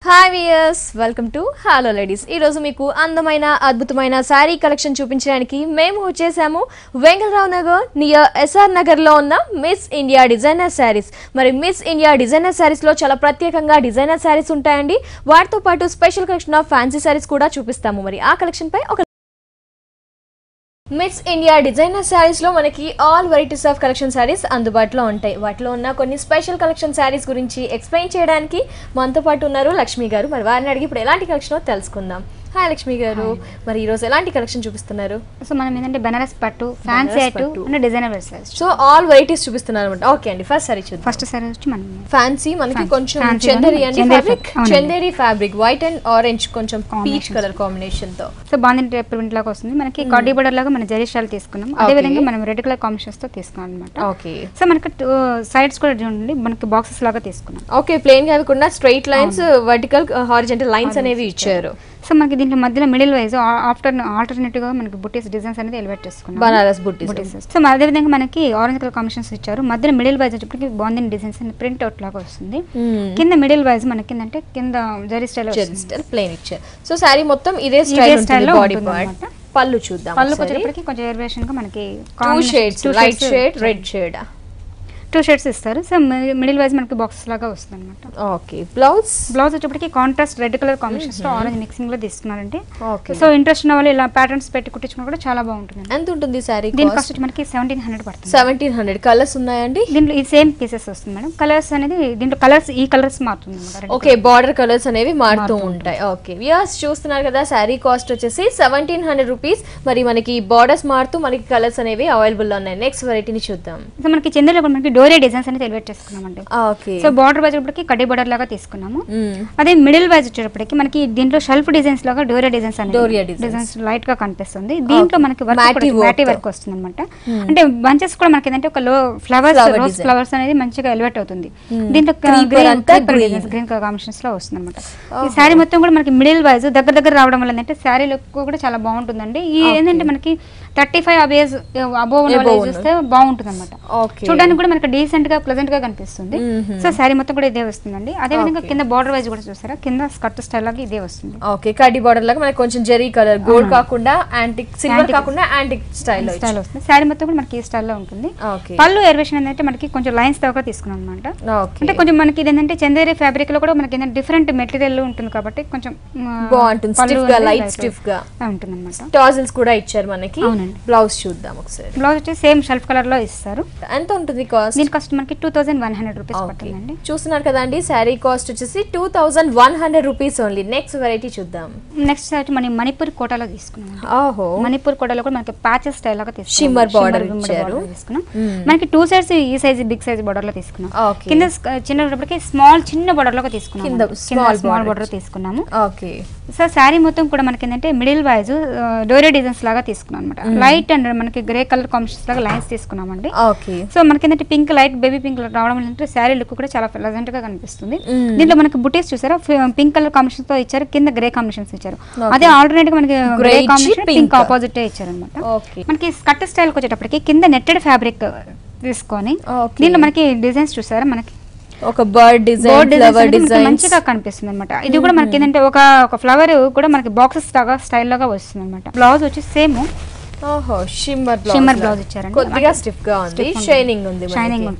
Hi viewers, welcome to hello ladies. ఈరోజు మీకు అందమైన అద్భుతమైన శారీ కలెక్షన్ చూపించడానికి మేము వచ్చేసాము వెంగళరావు నగర్ నియర్ ఎస్ఆర్ నగర్లో ఉన్న మిస్ ఇండియా డిజైనర్ శారీస్. మరి మిస్ ఇండియా డిజైనర్ శారీస్లో చాలా ప్రత్యేకంగా డిజైనర్ శారీస్ ఉంటాయండి. వాటితో పాటు special collection of fancy saris కూడా చూపిస్తాము. మరి ఆ కలెక్షన్పై ఒక మిస్ ఇండియా డిజైనర్ శారీస్ లో మనకి all varieties of collection saris అందుబాటులో ఉంటాయి. వాటిలో ఉన్న కొన్ని స్పెషల్ కలెక్షన్ శారీస్ గురించి ఎక్స్ప్లెయిన్ చేయడానికి మనతో పాటు ఉన్నారు లక్ష్మి గారు. మరి వారిని అడిగి ఇప్పుడు ఎలాంటి కలెక్షన్ తెలుసుకుందాం. హాయ్ లక్ష్మి గారు, మరి ఈరోజు ఎలాంటి కలెక్షన్ చూపిస్తున్నారు? సో మనం ఏంటంటే బనారస్ పట్టు, ఫ్యాన్సీ పట్టు and designer wear saris. So all varieties చూపిస్తున్నారు అన్నమాట. ఓకే అండి, ఫస్ట్ సారీ చూద్దాం. ఫస్ట్ సారీ వచ్చి మనం ఫ్యాన్సీ, మనకి కొంచెం చందేరి అండి fabric, Chanderi fabric white and orange కొంచెం పీచ్ కలర్ కాంబినేషన్ తో. సో బాందిని ప్రింట్ లాగా వస్తుంది. మనకి కడ్డీ బోర్డర్ లాగా మన జరీ స్టైల్ తీసుకున్నాం. అదే విధంగా మనం రెడ్ కలర్ కాంబినేషన్స్ తో తీసుకున్నాం అన్నమాట. ఓకే. సో మనకి సైడ్స్ కూడా చూడండి, మనకి బాక్సెస్ లాగా తీసుకున్నాం. ఓకే, ప్లెయిన్ గా కాకుండా straight lines, vertical horizontal lines అనేవి ఇచ్చారు. సో మనకి దీంట్లో మధ్యలో మిడిల్ వైజ్ ఆల్టర్నేటివ్ గా మనకి బుటీస్ డిజైన్స్ అనేది ఎలివేట్ చేసుకున్నాం, బనారస్ బుటీస్. సో అదే విధంగా మనకి ఆరెంజ్ కలర్ కాంబినేషన్స్ ఇచ్చారు. మధ్యలో మిడిల్ వైజ్ వచ్చేప్పటికి బాందిని డిజైన్స్ ప్రింట్ అవుట్ లాగా వస్తుంది. కింద మిడిల్ వైజ్ మనకి ఏంటంటే కింద జరీ స్టైల్ ప్లెయిన్ ఇచ్చారు. సో సారీ మొత్తం ఇదే స్టైల్ బాడీ పార్ట్. పళ్ళు చూద్దాం. పళ్ళు వచ్చేప్పటికి కొంచెం వేరియేషన్ గా మనకి two shades, light shade, red shade, two shades ఇస్తారు. సో మిడిల్ వైజ్ మనకి బాక్సెస్ లాగా వస్తుంది అనమాట. ఓకే. బ్లౌజ్ వచ్చేప్పటికి కాంట్రాస్ట్ రెడ్ కలర్ కాంబినేషన్స్ తో ఆరెంజ్ మిక్సింగ్ లో తీసుకున్నారంటే సో ఇంట్రెస్ట్ ఉన్న వాళ్ళు ఇలా ప్యాటర్న్స్ పెట్టి కుట్టించుకున్నా కూడా చాలా బాగుంటుంది. ఎంత ఉంటుంది సారీ? దీని కాస్ట్ వచ్చి మనకి 1700 పడుతుంది. 1700. కలర్స్ ఉన్నాయండి దీంట్లో? ఈ సేమ్ పీసెస్ వస్తుంది మేడం. కలర్స్ అనేది దీంట్లో కలర్స్ ఈ కలర్స్ మారుతుంది అనమాట. ఓకే, బార్డర్ కలర్స్ అనేవి మారుతూ ఉంటాయి. ఓకే వ్యూయర్స్ చూస్తున్నారు కదా, శారీ కాస్ట్ వచ్చేసి 1700 రూపీస్. మరి మనకి బార్డర్స్ మారుతూ మనకి కలర్స్ అనేవి అవైలబుల్ లో ఉన్నాయి. నెక్స్ట్ వెరైటీని చూద్దాం. సో మనకి చందేరిలో మనకి డోరియా డిజైన్స్ అనేది ఎలివేట్ చేసుకున్నామండి. సో బార్డర్ వైజ్ వచ్చేప్పటికి కడ్డీ బార్డర్ లాగా తీసుకున్నాము. అదే మిడిల్ వైజ్ వచ్చేటప్పటికి మనకి దీంట్లో షెల్ఫ్ డిజైన్స్ లాగా డోరియా డిజైన్స్ డిజైన్స్ లైట్ గా కనిపిస్తుంది. దీంట్లో మనకి మ్యాటీ వర్క్ వస్తుంది అనమాట. అంటే బంచెస్ కూడా మనకి ఏంటంటే ఒక ఫ్లవర్స్, రోజ్ ఫ్లవర్స్ అనేది మంచిగా ఎలివేట్ అవుతుంది. దీంట్లో గ్రీన్ కలర్ కాంబినేషన్స్ లో వస్తుంది అనమాట. ఈ శారీ మొత్తం కూడా మనకి మిడిల్ వైజ్ దగ్గర రావడం వల్ల ఏంటంటే శారీ లుక్ కూడా చాలా బాగుంటుందండి. ఈ ఏంటంటే మనకి 35 అబోవ్ చూస్తే బాగుంటుంది అనమాట. చూడడానికి కూడా మనకి డీసెంట్ గా ప్లెజెంట్ గా కనిపిస్తుంది. సో శారీ మొత్తం కూడా ఇదే వస్తుందండి. అదే విధంగా కింద బార్డర్ వైజ్ కూడా చూసారా, కింద స్కర్ట్ స్టైల్ లాగా ఇదే వస్తుంది. ఓకే, కడ్డీ బార్డర్ లాగా మనకి కొంచెం జెరీ కలర్, గోల్డ్ కాకుండా యాంటిక్, సిల్వర్ కాకుండా యాంటిక్ స్టైల్ వస్తుంది. శారీ మొత్తం కూడా మనకి ఈ స్టైల్లో ఉంటుంది. పళ్ళు ఎలివేషన్ ఏంటంటే మనకి కొంచెం లైన్స్ తో తీసుకున్నాం అనమాట. అంటే కొంచెం మనకి ఏంటంటే చందేరి ఫ్యాబ్రిక్ లో కూడా మనకి డిఫరెంట్ మెటీరియల్ ఉంటుంది కాబట్టి కొంచెం బాగుంటుంది, స్టిఫ్ గా, లైట్ స్టిఫ్ గా ఉంటుంది అనమాట. టాజిల్స్ కూడా ఇచ్చారు మనకి. బ్లౌజ్ చూద్దాం ఒకసారి. బ్లౌజ్ వచ్చి సేమ్ షెల్ఫ్ కలర్ లో ఇస్తారు. ఎంత ఉంటుంది కాస్ట్? దీని కాస్ట్ మనకి 2100 రూపీస్ పడుతుందండి. చూస్తున్నారు కదండి, శారీ కాస్ట్ వచ్చేసి 2100 రూపీస్ ఓన్లీ. నెక్స్ట్ వెరైటీ చూద్దాం. నెక్స్ట్ వచ్చి మనం మణిపూర్ కోటాలో తీసుకున్నాం. ఓహో, మణిపూర్ కోటాలో కూడా మనకి ప్యాచెస్ స్టైల్ లాగా తీసుకున్నాం. షిమ్మర్ బార్డర్ ఇచ్చారు. తీసుకున్నాం. మనకి 2 సైడ్స్ ఈ సైజ్ బిగ్ సైజ్ బార్డర్ లో తీసుకున్నాం. కింద చిన్నప్పటికి చిన్న బార్డర్ లో తీసుకున్నాం. స్మాల్ బార్డర్ తీసుకున్నాము. ఓకే. సో శారీ మొత్తం కూడా మనకి ఏంటంటే మిడిల్ వైజ్ డోరియా డిజైన్స్ లాగా తీసుకున్నాం అనమాట. లైట్ అండ్ మనకి గ్రే కలర్ కాంబినేషన్స్ లాగా లైన్స్ తీసుకున్నామండి. సో మనకి ఏంటంటే పింక్, లైట్ బేబీ పింక్ రావడం వల్ల శారీ లుక్ కూడా చాలా ప్లెజెంట్ గా కనిపిస్తుంది. దీంట్లో మనకి బుటీస్ చూసారా, పింక్ కలర్ కాంబినేషన్ తో ఇచ్చారు, కింద గ్రే కాంబినేషన్స్ ఇచ్చారు. అదే ఆల్టర్నేట్ గా మనకి గ్రే కాంబినేషన్ పింక్ ఆపోజిట్ ఇచ్చారు అనమాట. మనకి స్కర్ట్ స్టైల్ వచ్చేటప్పటికి కింద నెట్టెడ్ ఫ్యాబ్రిక్ తీసుకొని దీంట్లో మనకి డిజైన్స్ చూసారా, మనకి ఒక బర్డ్ డిజైన్, ఫ్లవర్ డిజైన్ మంచిగా కనిపిస్తుంది అనమాట. ఇది కూడా మనకి ఏంటంటే ఒక ఫ్లవర్ కూడా మనకి బాక్సెస్ లాగా స్టైల్ లాగా వస్తుంది అనమాట. బ్లౌజ్ వచ్చి సేమ్ షిమ్మర్ బ్లౌజ్ ఇచ్చారండి. కొద్దిగా స్టిఫ్ గా ఉంది, షైనింగ్ ఉంది.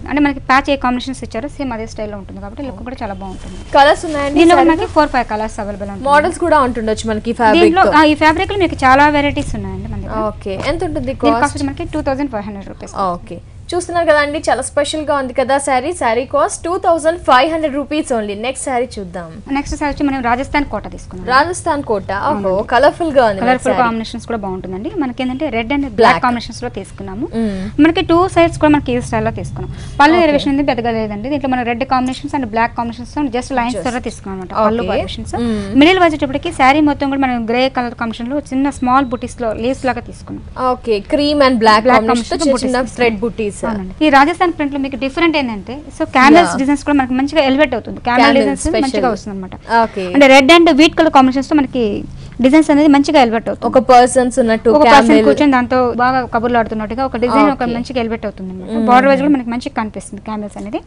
అంటే మనకి ప్యాచ్ ఏ కాంబినేషన్స్ ఇచ్చారు సేమ్ అదే స్టైల్ లో ఉంటుంది కాబట్టి లుక్ కూడా చాలా బాగుంటుంది. కలర్స్ ఉన్నాయండి దీనిలో మనకి 4-5 కలర్స్ అవైలబుల్ ఉంటాయి. మోడల్స్ కూడా ఉంటుండొచ్చు మనకి ఫ్యాబ్రిక్ లో. ఈ ఫ్యాబ్రిక్ లో మీకు చాలా వెరైటీస్ ఉన్నాయండి మన దగ్గర. ఓకే, ఎంత ఉంటుంది కాస్ట్? మనకి 2500 రూపీస్. ఓకే, చూస్తున్నారు కదండి, చాలా స్పెషల్ గా ఉంది కదా sari. Sari cost 2500 rupees only. Next sari చూద్దాం. నెక్స్ట్ శారీ వచ్చి మనం రాజస్థాన్ కోట తీసుకున్నాం. రాజస్థాన్ కోట. ఓహో, కలర్ఫుల్ గా ఉంది. కలర్ఫుల్ కాంబినేషన్స్ కూడా బాగుంటుందండి. మనకి ఏంటంటే రెడ్ అండ్ బ్లాక్ కాంబినేషన్స్ లో తీసుకున్నాము. మనకి 2 సైడ్స్ కూడా మనకి ఈ స్టైల్ లో తీసుకున్నాం. పళ్ళు ఎలివేషన్ అనేది పెద్దగా లేదండి. దీంట్లో మనం red combinations and black combinations just lines తో తీసుకున్నాం అనమాట. పళ్ళు కాంబినేషన్స్ మిడిల్ వచ్చేటప్పటికి శారీ మొత్తం కూడా మనం గ్రే కలర్ కాంబినేషన్ లో చిన్న స్మాల్ బుటీస్ లో లేస్ లాగా తీసుకున్నాం. Okay, cream and black combination తో చిన్న థ్రెడ్ బుటీస్ బూటీస్. ఈ రాజస్థాన్ ప్రింట్ లో మీకు డిఫరెంట్ ఏంటంటే సో క్యామెల్స్ డిజైన్స్ కూడా మనకి మంచిగా ఎలివేట్ అవుతుంది. క్యామెల్ డిజైన్స్ మంచిగా వస్తుంది అనమాట. అంటే red and wheat colour combinations తో మనకి డిజైన్స్ అనేది మంచిగా ఎలివేట్ అవుతుంది. ఒక పర్సన్స్ ఉన్నట్టు కూర్చొని దాంతో బాగా కబుర్లు ఆడుతున్నట్టుగా ఒక డిజైన్ ఒక మంచిగా ఎలివేట్ అవుతుంది అనమాట. బార్డర్ వైజ్ కూడా మనకి మంచిగా కనిపిస్తుంది క్యామెల్స్ అనేది.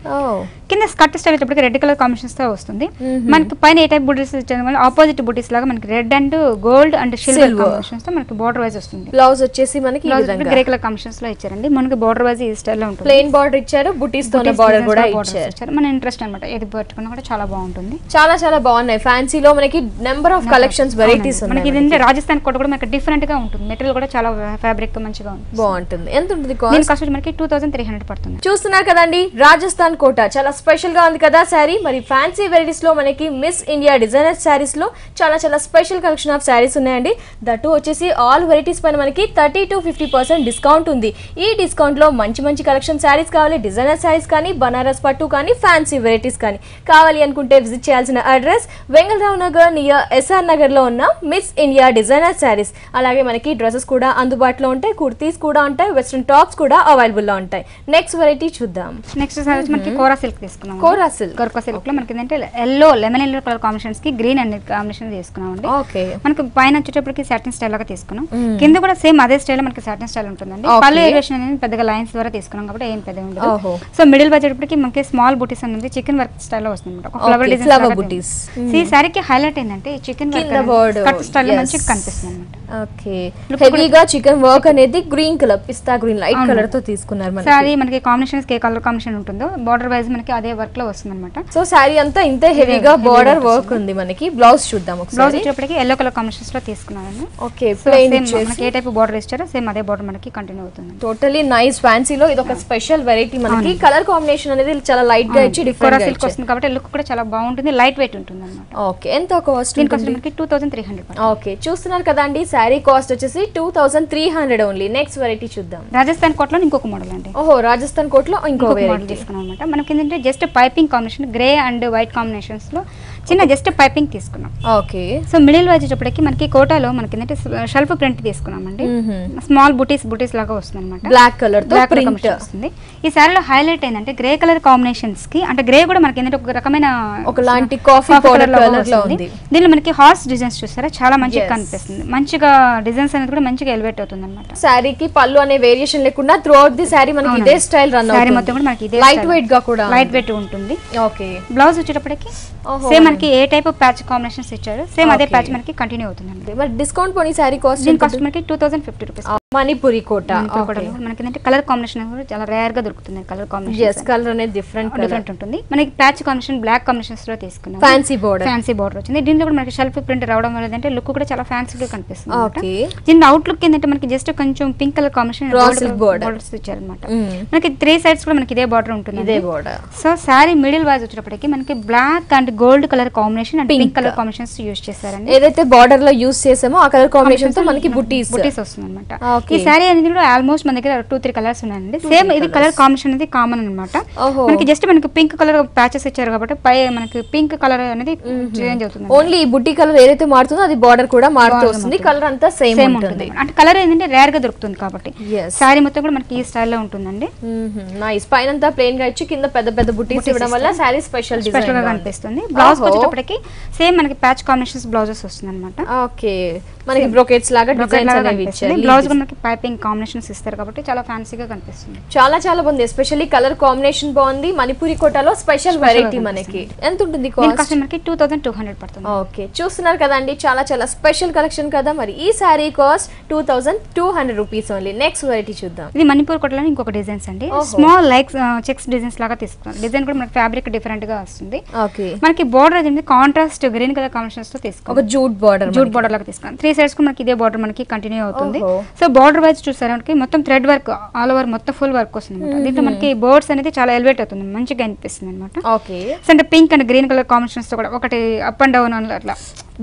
కింద స్కర్ట్ స్టైల్ వచ్చేప్పటికి రెడ్ కలర్ కాంబినేషన్స్ తో వస్తుంది. మనకి పైన ఏ టైప్ బూటీస్ ఇచ్చారు ఆపోజిట్ బూటీస్ లాగా మనకి red and gold and silver combinations తో మనకి బార్డర్ వైజ్ వస్తుంది. బ్లౌజ్ వచ్చేసి మనకి గ్రే కలర్ కాంబినేషన్స్ లో ఇచ్చారండి. మనకి బార్డర్ వైజ్ ఈ స్టైల్ లో ఉంటుంది. ప్లెయిన్ బార్డర్ ఇచ్చారు, బూటీస్ తో బార్డర్ కూడా ఇచ్చారు. మన ఇంట్రెస్ట్ అనమాట. ఏది పట్టుకున్నా కూడా చాలా బాగుంటుంది. చాలా చాలా బాగున్నాయి. ఫ్యాన్సీలో మనకి నెంబర్ ఆఫ్ కలెక్షన్స్ వెరైటీస్ ఉన్నాయి. మనకి ఇది రాజస్థాన్ కోట కూడా మనకి డిఫరెంట్ గా ఉంటుంది. మెటీరియల్ కూడా చాలా ఫ్యాబ్రిక్ మంచిగా ఉంటుంది. బాగుంటుంది. ఎంత ఉంటుంది కాస్ట్? మనకి 2300 పడుతుంది. చూస్తున్నారు కదండి రాజస్థాన్ కోట చాలా స్పెషల్ గా ఉంది కదా శారీ. మరి ఫ్యాన్సీ వెరైటీస్ లో మనకి మిస్ ఇండియా డిజైనర్ శారీస్ లో చాలా చాలా స్పెషల్ కలెక్షన్ ఆఫ్ శారీస్ ఉన్నాయండి. దట్టు వచ్చేసి ఆల్ వెరైటీస్ పైన మనకి 30 to 50% డిస్కౌంట్ ఉంది. ఈ డిస్కౌంట్ లో మంచి మంచి కలెక్షన్ శారీస్ కావాలి, డిజైనర్ శారీస్ కానీ, బనారస్ పట్టు కానీ, ఫ్యాన్సీ వెరైటీస్ కానీ కావాలి అనుకుంటే విజిట్ చేయాల్సిన address Vengalrao Nagar near SR Nagar లో ఉన్న మిస్ ఇండియా డిజైనర్ శారీస్. అలాగే మనకి డ్రెస్సెస్ కూడా అందుబాటులో ఉంటాయి, కుర్తీస్ కూడా ఉంటాయి, వెస్ట్రన్ టాప్స్ కూడా అవైలబుల్ లో ఉంటాయి. నెక్స్ట్ వెరైటీ చూద్దాం. నెక్స్ట్ సారీ మనకి కోరా సిల్క్ తీసుకున్నాం. కోరా సిల్క్ లో మనకి ఏంటంటే yellow lemon yellow colour combinations కి గ్రీన్ అండ్ కాంబినేషన్ తీసుకున్నాం అండి. ఓకే. మనకి పైన వచ్చేటప్పటికి సాటిన్ స్టైల్ లాగా తీసుకున్నాం. కింద కూడా సేమ్ అదే స్టైల్ మనకి సాటిన్ స్టైల్ ఉంటుందండి. పళ్ళు ఏరియేషన్ అనేది పెద్దగా లైన్స్ ద్వారా తీసుకున్నాం కాబట్టి ఏం పెద్ద ఉండదు. సో మిడిల్ వచ్చేటప్పటికి మనకి స్మాల్ బూటీస్ అనేది చికెన్ వర్క్ స్టైల్ లో వస్తుంది. ఒక ఫ్లవర్ డిజైన్ బూటీస్. ఈ సారీకి హైలైట్ ఏంటంటే చికెన్ వర్క్ కట్ స్టైల్ మంచిగా కనిపిస్తుంది అనమాట. ఓకే. హెవీగా చికెన్ వర్క్ అనేది గ్రీన్ కలర్, పిస్తా గ్రీన్ లైట్ కలర్ తో తీసుకున్నారు. సారీ మనకి కాంబినేషన్స్ ఏ కలర్ కాంబినేషన్ ఉంటుందో బార్డర్ వైజ్ మనకి అదే వర్క్ లో వస్తుంది అనమాట. సో సారీ అంతా ఇంతే హెవీగా బార్డర్ వర్క్ ఉంది. మనకి బ్లౌజ్ చూద్దాం ఒకసారి. బ్లౌజ్ వచ్చేప్పటికి ఎల్లో కలర్ కాంబినేషన్స్ లో తీసుకున్నాను. ఓకే. ప్లెయిన్ మనకి ఏ టైప్ బార్డర్ ఇచ్చారో సేమ్ అదే బార్డర్ మనకి కంటిన్యూ అవుతుంది. Totally nice. ఫ్యాన్సీలో ఇది ఒక స్పెషల్ వెరైటీ. మనకి కలర్ కాంబినేషన్ అనేది చాలా లైట్ గా ఇచ్చి డిఫరెంట్ గా సిల్క్ వస్తుంది కాబట్టి లుక్ కూడా చాలా బాగుంటుంది, లైట్ వెయిట్ ఉంటుంది అన్నమాట. ఓకే. ఎంత కాస్ట్? దీని కాస్ట్ మనకి 2300. ఓకే. చూస్తున్నారు కదండి సారీ కాస్ట్ వచ్చేసి 2300 ఓన్లీ. నెక్స్ట్ వెరైటీ చూద్దాం. రాజస్థాన్ కోట్ లో ఇంకొక మోడల్ అండి. ఓహో, రాజస్థాన్ కోట్ లో ఇంకొక మోడల్ తీసుకున్నాం అన్నమాట. మనకి ఏంటంటే just piping combination grey and white combinations లో చిన్న జస్ట్ పైపింగ్ తీసుకున్నాం. ఓకే. సో మిడిల్ వచ్చేటప్పటికి మనకి కోటాలో మనకి ఏంటంటే షెల్ఫ్ ప్రింట్ తీసుకున్నామండి. స్మాల్ బూటీస్ లాగా వస్తుంది అనమాట. బ్లాక్ కలర్ తో ప్రింట్ వస్తుంది. ఈ సారీలో హైలైట్ ఏంటంటే గ్రే కలర్ కాంబినేషన్స్ కి అంటే గ్రే కూడా మనకి ఏంటంటే ఒక రకమైన ఒకలాంటి కాఫీ పౌడర్ కలర్ లో ఉంది. దీనిలో మనకి హార్స్ డిజైన్స్ చూస్తారా చాలా మంచిగా కనిపిస్తుంది. మంచిగా డిజైన్స్ అనేది కూడా మంచిగా ఎలివేట్ అవుతుంది అనమాట. సారీకి పళ్ళు అనే వేరియేషన్ లేకుండా త్రూ అవుట్ ది సారీ మనకి ఇదే స్టైల్ రన్ అవుతుంది. సారీ మొత్తం కూడా మనకి ఇదే లైట్ వెయిట్ గా కూడా లైట్ వెయిట్ ఉంటుంది. ఓకే. బ్లౌజ్ వచ్చేటప్పటికి సేమ్ మనకి ఏ టైప్ ఆఫ్ ప్యాచ్ కాంబినేషన్స్ ఇచ్చారు సేమ్ అదే ప్యాచ్ మనకి కంటిన్యూ అవుతుంది. మరి డిస్కౌంట్ పోనీ సారీ కాస్ట్? దీని కాస్ట్ మనకి 2050 రూపీస్. మణిపురి కోట. మనకి ఏంటంటే కలర్ కాంబినేషన్ కూడా చాలా రేర్ గా దొరుకుతుంది. కలర్ కాంబినేషన్ yes కలర్ అనేది డిఫరెంట్ ఉంటుంది. మనకి ప్యాచ్ కాంబినేషన్ బ్లాక్ కాంబినేషన్స్ లో తీసుకున్నాం. ఫ్యాన్సీ బోర్డర్ వచ్చింది. దీంట్లో కూడా మనకి షెల్ఫ్ ప్రింట్ రావడం వల్ల ఏంటంటే లుక్ కూడా చాలా ఫ్యాన్సీగా కనిపిస్తుంది. ఓకే. దీని అవుట్ లుక్ ఏంటంటే మనకి జస్ట్ కొంచెం పింక్ కలర్ కాంబినేషన్ బోర్డర్స్ ఇచ్చారన్నమాట. మనకి 3 సైడ్స్ కూడా మనకి ఇదే బార్డర్ ఉంటుంది. ఇదే border. So sorry middle wise వచ్చేటప్పటికి మనకి black and gold colour combination and pink colour combinations use చేశారండి. ఏదైతే బార్డర్ లో యూస్ చేసామో ఆ కలర్ కాంబినేషన్ తో మనకి బుటీస్ వస్తుంది అనమాట. ఈ సారీ అనేది కూడా ఆల్మోస్ట్ మన దగ్గర 2-3 కలర్స్ ఉన్నాయండి. సేమ్ ఇది కలర్ కాంబినేషన్ అనేది కామన్ అనమాట. మనకి జస్ట్ మనకి పింక్ కలర్ ప్యాచెస్ ఇచ్చారు కాబట్టి పై మనకి పింక్ కలర్ అనేది చేంజ్ అవుతుంది. ఓన్లీ ఈ బుట్టి కలర్ ఏదైతే మారుతుందో అది బార్డర్ కూడా మారుతూ వస్తుంది. కలర్ అంతా సేమ్ ఉంటుంది. అంటే కలర్ ఏంటంటే రేర్ గా దొరుకుతుంది కాబట్టి సారీ మొత్తం కూడా మనకి ఈ స్టైల్ లో ఉంటుందండి. నైస్. పైన అంతా ప్లెయిన్ గా ఇచ్చి కింద పెద్ద పెద్ద బుటీస్ ఇవ్వడం వల్ల సారీ స్పెషల్ గా కనిపిస్తుంది. బ్లౌజ్ వచ్చేటప్పటికి సేమ్ మనకి ప్యాచ్ కాంబినేషన్స్ బ్లౌజెస్ వస్తుంది అనమాట. ఓకే. మనకి బ్రోకెట్స్ లాగా డిజైన్స్ అనేవి ఇచ్చారు. బ్లౌజ్ కూడా మనకి పైపింగ్ కాంబినేషన్స్ ఇస్తారు కాబట్టి చాలా ఫ్యాన్సీగా కనిపిస్తుంది. చాలా చాలా బాగుంది. ఎస్పెషల్లీ కలర్ కాంబినేషన్ బాగుంది. మణిపురి కోటలో స్పెషల్ వెరైటీ మనకి. ఎంత ఉంటుంది కాస్ట్? మనకి 2200 పడుతుంది. ఓకే. చూస్తున్నారు కదండి చాలా చాలా స్పెషల్ కలెక్షన్ కదా. మరి ఈ sorry cost 2200 rupees only. Next variety చూద్దాం. ఇది మణిపూర్ కోటలో ఇంకొక డిజైన్స్ అండి. స్మాల్ లైక్ చెక్స్ డిజైన్స్ లాగా తీసుకున్నాం. డిజైన్ కూడా మనకి ఫ్యాబ్రిక్ డిఫరెంట్ గా వస్తుంది. ఓకే. మనకి బోర్డర్ అనేది కాంట్రాస్ట్ గ్రీన్ కలర్ కాంబినేషన్స్ తో తీసుకున్నాం. ఒక జూట్ బోర్డర్ లాగా తీసుకున్నాం. 3 సైడ్స్ కు మనకి ఇదే బోర్డర్ మనకి కంటిన్యూ అవుతుంది. సో బోర్డర్ వైజ్ చూసారా మనకి మొత్తం థ్రెడ్ వర్క్ ఆల్ ఓవర్ మొత్తం ఫుల్ వర్క్ వస్తుంది అనమాట. దీంట్లో మనకి బోర్డ్స్ అనేది చాలా ఎలివేట్ అవుతుంది, మంచిగా అనిపిస్తుంది అనమాట. ఓకే. అంటే pink and green colour combinations తో కూడా ఒకటి అప్ అండ్ డౌన్ అట్లా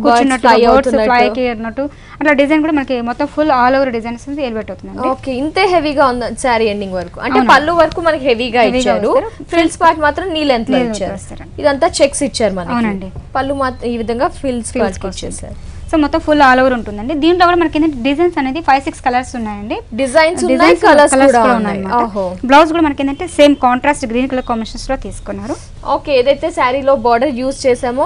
కూర్చున్నట్టు ఫ్లైకి అన్నట్టు అట్లా డిజైన్ కూడా మనకి మొత్తం full all over designs elevate అవుతుంది. ఓకే. ఇంతే హెవీగా ఉంది సారీ ఎండింగ్ వరకు. అంటే పళ్ళు వరకు మనకి హెవీగా ఇచ్చారు. ఫ్రిల్స్ పార్ట్ మాత్రం నీ లెంత్ లో ఇచ్చారు. ఇదంతా చెక్స్ ఇచ్చారు మనకి. అవునండి. పళ్ళు మాత్రం ఈ విధంగా ఫ్రిల్స్ పార్ట్ ఇచ్చేసారు. సో మొత్తం ఫుల్ ఆల్ ఓవర్ ఉంటుందండి. దీంట్లో కూడా మనకి ఏంటంటే డిజైన్స్ అనేది 5-6 కలర్స్ ఉన్నాయండి. డిజైన్స్ ఉన్నాయి, కలర్స్ కూడా ఉన్నాయి. బ్లౌజ్ కూడా మనకి ఏంటంటే same contrast green colour combinations లో తీసుకున్నారు. ఓకే, ఏదైతే శారీలో బార్డర్ యూస్ చేసామో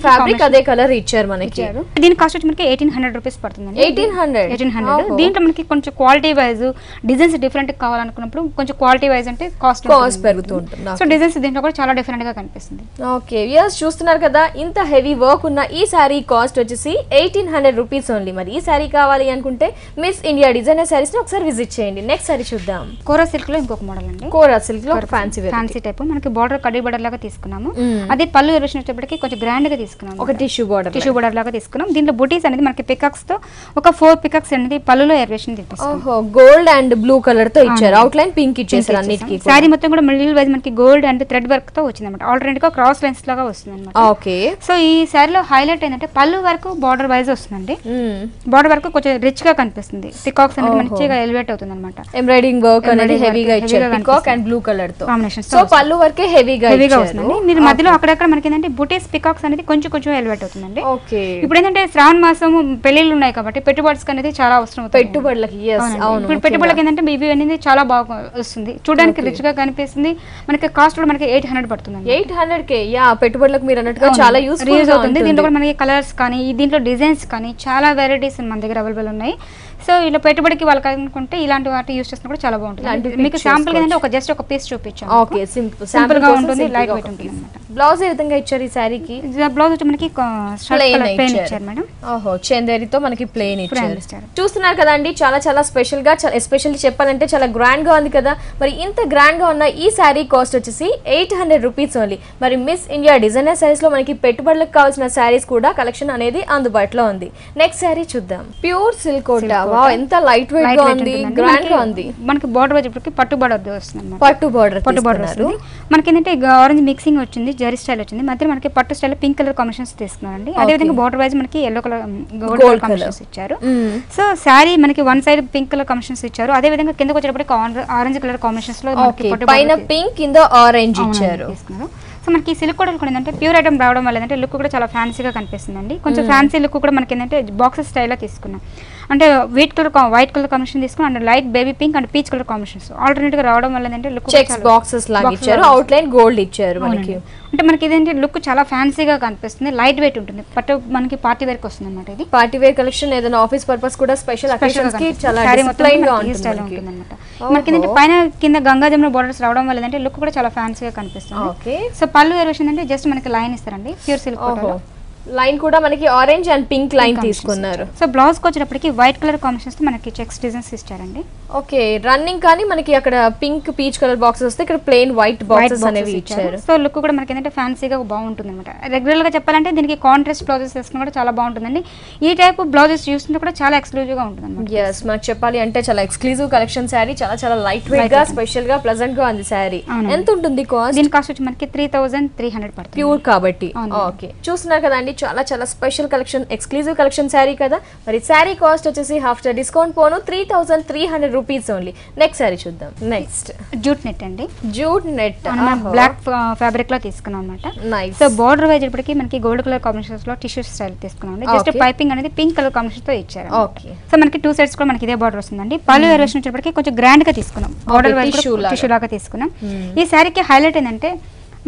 ఫ్యాబ్రిక్ అదే కలర్ ఇచ్చారు మనకి. దీని కాస్ట్ వచ్చి మనకి 1800 రూపీస్ పడుతుంది. 1800. దీంట్లో మనకి కొంచెం క్వాలిటీ వైజ్ డిజైన్స్ డిఫరెంట్ కావాలనుకున్నప్పుడు కొంచెం క్వాలిటీ వైజ్ అంటే కాస్ట్ పెరుగుతూ ఉంటుంది. సో డిజైన్స్ దీంట్లో కూడా చాలా డిఫరెంట్ గా కనిపిస్తుంది. ఓకే వ్యూయర్స్, చూస్తున్నారు కదా, ఇంత హెవీ వర్క్ ఉన్న ఈ శారీ కాస్ట్ వచ్చేసి 1800 రూపీస్ ఓన్లీ. మరి ఈ శారీ కావాలి అనుకుంటే మిస్ ఇండియా డిజైనర్ శారీస్ ని ఒకసారి విజిట్ చేయండి. నెక్స్ట్ శారీ చూద్దాం. కోరా సిల్క్ లో ఇంకొక మోడల్ అండి. కోరా సిల్క్ లో ఫ్యాన్సీ టైప్ మనకి బార్డర్ కడ్డీ బార్డర్ లాగా తీసుకున్నాము. అదే పళ్ళు ఎలివేషన్ వచ్చేప్పటికి కొంచెం గ్రాండ్ గా తీసుకున్నాము. ఒక టిష్యూ బార్డర్ లాగా తీసుకున్నాం. దీంట్లో బుటీస్ అనేది మనకి పికాక్స్ తో ఒక 4 పికాక్స్ అనేది పళ్ళులో ఎలివేషన్ తీసుకున్నాం. ఓహో, గోల్డ్ అండ్ బ్లూ కలర్ తో ఇచ్చారు. అవుట్ లైన్ పింక్ ఇచ్చేసారు అన్నిటికీ. సారీ మొత్తం కూడా మిడిల్ వైజ్ మనకి గోల్డ్ అండ్ థ్రెడ్ వర్క్ తో వచ్చింది అనమాట. ఆల్టర్నేట్ గా క్రాస్ లైన్స్ లాగా వస్తుంది అనమాట. ఓకే, సో ఈ సారీలో హైలైట్ ఏంటంటే పళ్ళు వరకు బార్డర్ వైజ్ వస్తుందండి. బార్డర్ వరకు కొంచెం రిచ్ గా కనిపిస్తుంది. పికాక్స్ అనేది మంచిగా ఎలివేట్ అవుతుంది అనమాట. ఎంబ్రాయిడింగ్ వర్క్ అనేది హెవీగా ఇచ్చారు, పికాక్ అండ్ బ్లూ కలర్ తో కాంబినేషన్. సో పళ్ళు వరకే హెవీగా వస్తుంది. మీరు మధ్యలో అక్కడక్కడ మనకి ఏంటంటే బుటీస్ పికాక్స్ అనేది కొంచెం ఎలివేట్ అవుతుందండి. ఓకే, ఇప్పుడు ఏంటంటే శ్రావణ మాసం పెళ్లిళ్ళు ఉన్నాయి కాబట్టి పెట్టుబడులకు అనేది చాలా అవసరం. పెట్టుబడులకి ఇప్పుడు పెట్టుబడులకి ఏంటంటే బీబీ అనేది చాలా బాగా వస్తుంది, చూడడానికి రిచ్ గా కనిపిస్తుంది. మనకి కాస్ట్ కూడా మనకి 800 పడుతుంది. 800K. యా, పెట్టుబడులకు మీరు అన్నట్టుగా చాలా యూజ్ అవుతుంది. దీంట్లో కూడా మనకి కలర్స్ కానీ దీంట్లో డిజైన్స్ కానీ చాలా వెరైటీస్ మన దగ్గర అవైలబుల్ ఉన్నాయి. సో ఇలా పెట్టుబడికి వాళ్ళకి అనుకుంటే ఇలాంటి వాటి యూస్ చేసినా కూడా చాలా బాగుంటుంది. మీకు శాంపుల్ ఏంటంటే ఒక జస్ట్ ఒక పీస్ చూపించాను. ఓకే, సింపుల్ గా ఉంటుంది, లైట్ వెయిట్ ఉంటుంది అన్నమాట. బ్లౌజ్ ఏ విధంగా ఇచ్చారు ఈ సారీకి? బ్లౌజ్ వచ్చి మనకి ప్లెయిన్ ఇచ్చారు మేడం. ఓహో, చందేరితో మనకి ప్లెయిన్ ఇచ్చారు. చూస్తున్నారు కదండి, చాలా స్పెషల్ గా, ఎస్పెషల్లీ చెప్పాలంటే చాలా గ్రాండ్ గా ఉంది కదా. మరి ఇంత గ్రాండ్ గా ఉన్న ఈ సారీ కాస్ట్ వచ్చేసి 800 రూపీస్ ఓన్లీ. మరి మిస్ ఇండియా డిజైనర్ సారీస్ లో మనకి పెట్టుబడులకు కావాల్సిన సారీస్ కూడా కలెక్షన్ అనేది అందుబాటులో ఉంది. నెక్స్ట్ సారీ చూద్దాం. Pure silk Kota. వావ్, ఎంత లైట్ వెయిట్ గా ఉంది, గ్రాండ్ గా ఉంది. మనకి బార్డర్ వచ్చేప్పటికి పట్టు బార్డర్ వస్తుంది. పట్టు బార్డర్ వస్తుంది. మనకి ఏంటంటే ఆరెంజ్ మిక్సింగ్ వచ్చింది, జరీ స్టైల్ వచ్చింది. మధ్య మనకి పట్టు స్టైల్ పింక్ కలర్ కాంబినేషన్స్ తీసుకున్నారండి. అదే విధంగా బార్డర్ వైజ్ మనకి ఎల్లో కలర్ గోల్డ్ కాంబినేషన్స్ ఇచ్చారు. సో శారీ మనకి one side pink colour combinations ఇచ్చారు. అదే విధంగా కిందకి వచ్చేటప్పటికి ఆరెంజ్ కలర్ కాంబినేషన్స్ లో పైన పింక్, కింద ఆరెంజ్ ఇచ్చారు. సో మనకి సిల్క్ కూడా ఏంటంటే ప్యూర్ ఐటమ్ రావడం వల్ల ఏంటంటే లుక్ కూడా చాలా ఫ్యాన్సీగా కనిపిస్తుందండి. కొంచెం ఫ్యాన్సీ లుక్ కూడా మనకి ఏంటంటే బాక్సెస్ స్టైల్లో తీసుకున్నాం. అంటే వైట్ కలర్ కాంబినేషన్ తీసుకుని and light baby pink and peach colour combinations alternate గా రావడం వల్ల ఏంటంటే లుక్ చెక్స్ బాక్సెస్ లాగా ఇచ్చారు. అవుట్ లైన్ గోల్డ్ ఇచ్చారు మనకి. అంటే మనకి ఇదేంటి లుక్ చాలా ఫ్యాన్సీగా కనిపిస్తుంది, లైట్ వెయిట్ ఉంటుంది. బట్ మనకి పార్టీ వేర్ కి వస్తుంది అన్నమాట. ఇది పార్టీ వేర్ కలెక్షన్, ఏదైనా ఆఫీస్ పర్పస్ కూడా స్పెషల్ అకేషన్స్ కి చాలా డిస్ప్లేన్ గా ఉంటుంది అన్నమాట. మనకి ఏంటంటే పైన కింద గంగా జమున బోర్డర్స్ రావడం వల్ల ఏంటంటే లుక్ కూడా చాలా ఫ్యాన్సీగా కనిపిస్తుంది. ఓకే, సో పళ్ళు ఎలివేషన్ అంటే జస్ట్ మనకి లైన్ ఇస్తారండి ప్యూర్ సిల్క్ కోటాలో. లైన్ కూడా మనకి ఆరెంజ్ అండ్ పింక్ లైన్ తీసుకున్నారు. సో బ్లౌజ్ కి వచ్చేటప్పటికి వైట్ కలర్ కాంబినేషన్స్ తో మనకి చెక్స్ డిజైన్స్ ఇచ్చారండి. ఓకే, రన్నింగ్ కానీ మనకి అక్కడ పింక్ పీచ్ కలర్ బాక్సెస్ వస్తే ఇక్కడ ప్లెయిన్ వైట్ బాక్సెస్ అనేవి ఇచ్చారు. సో లుక్ కూడా మనకి ఏంటంటే ఫ్యాన్సీగా బాగుంటుంది అనమాట. రెగ్యులర్ గా చెప్పాలంటే దీనికి కాంట్రాస్ట్ బ్లౌజెస్ వేసుకుని కూడా చాలా బాగుంటుందండి. ఈ టైప్ బ్లౌజెస్ చూస్తుంటే కూడా చాలా ఎక్స్క్లూజివ్ గా ఉంటుంది అనమాట. yes, మనకు చెప్పాలి అంటే చాలా ఎక్స్క్లూజివ్ కలెక్షన్ శారీ, చాలా లైట్ వెయిట్ గా స్పెషల్ గా ప్లెజెంట్ గా ఉంది శారీ. ఎంత ఉంటుంది కాస్ట్? దీని కాస్ట్ వచ్చి మనకి 3300 పడుతుంది ప్యూర్ కాబట్టి. ఓకే, చూస్తున్నారు కదండి, చాలా special collection, exclusive collection sari కదా. మరి శారీ కాస్ట్ వచ్చేసి ఆఫ్టర్ డిస్కౌంట్ పోను 3300 రూపీస్ ఓన్లీ. నెక్స్ట్ శారీ చూద్దాం. నెక్స్ట్ జూట్ నెట్ అండి. జూట్ నెట్ బ్లాక్ ఫ్యాబ్రిక్ లో తీసుకున్నాం అనమాట. నైస్. సో బార్డర్ వైజ్ ఇప్పటికి మనకి గోల్డ్ కలర్ కాంబినేషన్స్ లో టిష్యూ స్టైల్ తీసుకున్నాం. జస్ట్ పైపింగ్ అనేది పింక్ కలర్ కాంబినేషన్ తో ఇచ్చారు. ఓకే, సో మనకి 2 సైడ్స్ కూడా మనకి ఇదే బార్డర్ వస్తుందండి. పళ్ళు వేరియేషన్ వచ్చేప్పటికి కొంచెం గ్రాండ్ గా తీసుకున్నాం. బార్డర్ వైజ్ టిష్యూ లాగా తీసుకున్నాం. ఈ శారీకి హైలైట్ ఏంటంటే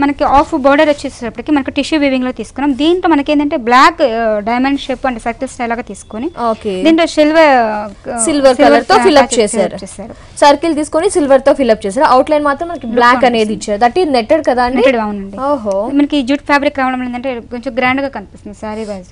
మనకి ఆఫ్ బోర్డర్ వచ్చేసేటప్పటికి మనకి టిష్యూ వీవింగ్ లో తీసుకున్నాం. దీంట్లో మనకి ఏంటంటే black diamond shape and circle style లాగా తీసుకొని దీంట్లో సిల్వర్ కలర్ తో ఫిల్అప్ చేశారు. సర్కిల్ తీసుకొని సిల్వర్ తో ఫిల్అప్ చేశారు. అవుట్ లైన్ మాత్రం మనకి బ్లాక్ అనేది ఇచ్చారు. దట్ ఈస్ నెట్టెడ్ కదా అండి? అవునండి. ఓహో, మనకి జూట్ ఫ్యాబ్రిక్ రావడం ఏంటంటే కొంచెం గ్రాండ్ గా కనిపిస్తుంది sorry wise.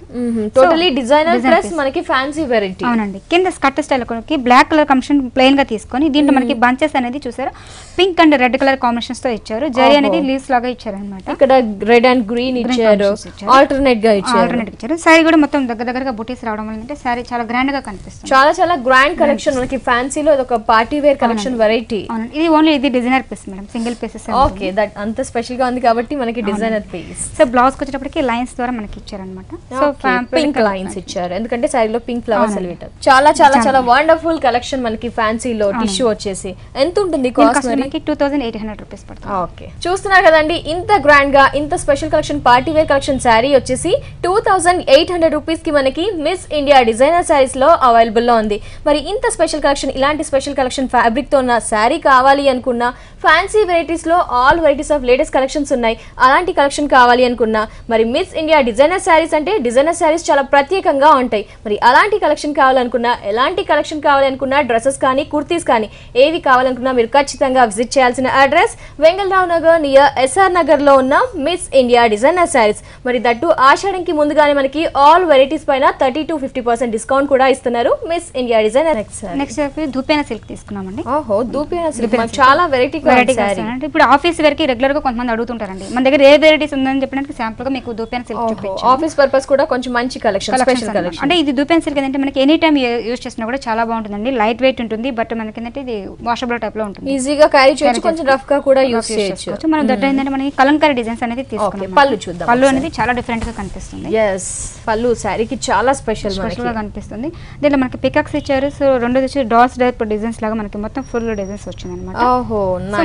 Totally designer plus మనకి ఫ్యాన్సీ వెరైటీ. అవునండి. కింద స్కర్ట్ స్టైల్ కి బ్లాక్ కలర్ కాంబినేషన్ ప్లెయిన్ గా తీసుకొని దీంట్లో మనకి బంచెస్ అనేది చూసారు pink and red colour combinations తో ఇచ్చారు. జరీ అనేది లీవ్స్ లాగా ఇచ్చారన్నమాట. ఇక్కడ రెడ్ అండ్ గ్రీన్ ఇచ్చారు, ఆల్టర్నేట్ గా ఇచ్చారు. సారీ కూడా మొత్తం దగ్గరగా బుటీస్ రావడం వల్ల అంటే సారీ చాలా గ్రాండ్ గా కనిపిస్తుంది. చాలా గ్రాండ్ కలెక్షన్ మనకి ఫ్యాన్సీలో ఒక పార్టీ వేర్ కలెక్షన్ వెరైటీ. ఇది ఓన్లీ ఇది designer piece madam, single pieces. Okay, that అంత స్పెషల్ గా ఉంది కాబట్టి మనకి డిజైనర్ పీస్. సో బ్లౌజ్ కి వచ్చేటప్పటికి లైన్స్ ద్వారా మనకి ఇచ్చారన్నమాట. సో పింక్ లైన్స్ ఇచ్చారు ఎందుకంటే సారీలో పింక్ ఫ్లవర్స్ ఎలివేట్. చాలా వండర్ఫుల్ కలెక్షన్ మనకి ఫ్యాన్సీలో టిష్యూ వచ్చేసి. ఎంత ఉంటుంది కాస్ట్? మనకి 2800 రూపీస్ పడుతుంది. ఓకే, చూస్తున్నారు కదండి, ఇంత గ్రాండ్ గా ఇంత special collection party wear collection sari వచ్చేసి 2800 రూపీస్ కి మనకి మిస్ ఇండియా డిజైనర్ శారీస్ లో అవైలబుల్ లో ఉంది. మరి ఇంత స్పెషల్ కలెక్షన్, ఇలాంటి స్పెషల్ కలెక్షన్ ఫ్యాబ్రిక్ తో ఉన్న శారీ కావాలి అనుకున్నా, ఫ్యాన్సీ వెరైటీస్ లో all varieties of latus collections ఉన్నాయి, అలాంటి కలెక్షన్ కావాలి అనుకున్నా, మరి మిస్ ఇండియా డిజైనర్ శారీస్ అంటే డిజైనర్ శారీస్ చాలా ప్రత్యేకంగా ఉంటాయి. మరి అలాంటి కలెక్షన్ కావాలనుకున్నా, ఎలాంటి కలెక్షన్ కావాలనుకున్నా, డ్రెస్సెస్ కానీ కుర్తీస్ కానీ ఏవి కావాలనుకున్నా మీరు ఖచ్చితంగా విజిట్ చేయాల్సిన address Vengalrao Nagar near SR Nagar లో ఉన్న మిస్ ఇండియా డిజైనర్ శారీస్. మరి దట్టు ఆషాఢంకి ముందుగానే మనకి ఆల్ వెరైటీస్ పైన 30 to 50% డిస్కౌంట్ కూడా ఇస్తున్నారు మిస్ ఇండియా డిజైనర్. నెక్స్ట్ ధూపేనా సిల్క్ తీసుకున్నామండి. ఓహో, ధూపేనా సిల్క్ చాలా వెరైటీ అంటే ఇప్పుడు ఆఫీస్ వరకు రెగ్యులర్ గా కొంతమంది అడుగుతుంటారండి, మన దగ్గర ఏ వెరైటీస్ ఉందని చెప్పడానికి శాంపుల్ గా మీకు ధూపేనా సిల్క్ చూపించాను. ఆఫీస్ పర్పస్ కూడా కొంచెం మంచి కలెక్షన్, స్పెషల్ కలెక్షన్. అంటే ఇది ధూపేనా సిల్క్ ఏంటంటే మనకి ఎనీ టైం యూస్ చేసినా కూడా చాలా బాగుంటుందండి. లైట్ వెయిట్ ఉంటుంది, బట్ మనకి ఏంటంటే ఇది వాషబుల్ టైప్ లో ఉంటుంది, ఈజీగా క్యారీ చేయొచ్చు, కొంచెం రఫ్ గా కూడా యూస్ చేయొచ్చు. మనం దట్ ఏంటంటే మనకి కలంకారీ డిజైన్స్ అనేది తీసుకున్నాం. పళ్ళు చూద్దాం. పళ్ళు అనేది చాలా డిఫరెంట్ గా కనిపిస్తుంది. yes, పళ్ళు శారీకి చాలా స్పెషల్ గా కనిపిస్తుంది. దీంట్లో మనకి పికాక్స్ ఇచ్చారు. సో రెండు వచ్చి డాట్స్ టైప్ డిజైన్స్ లాగా మనకి మొత్తం ఫుల్ డిజైన్స్ వచ్చింది అనమాట. ఓహో,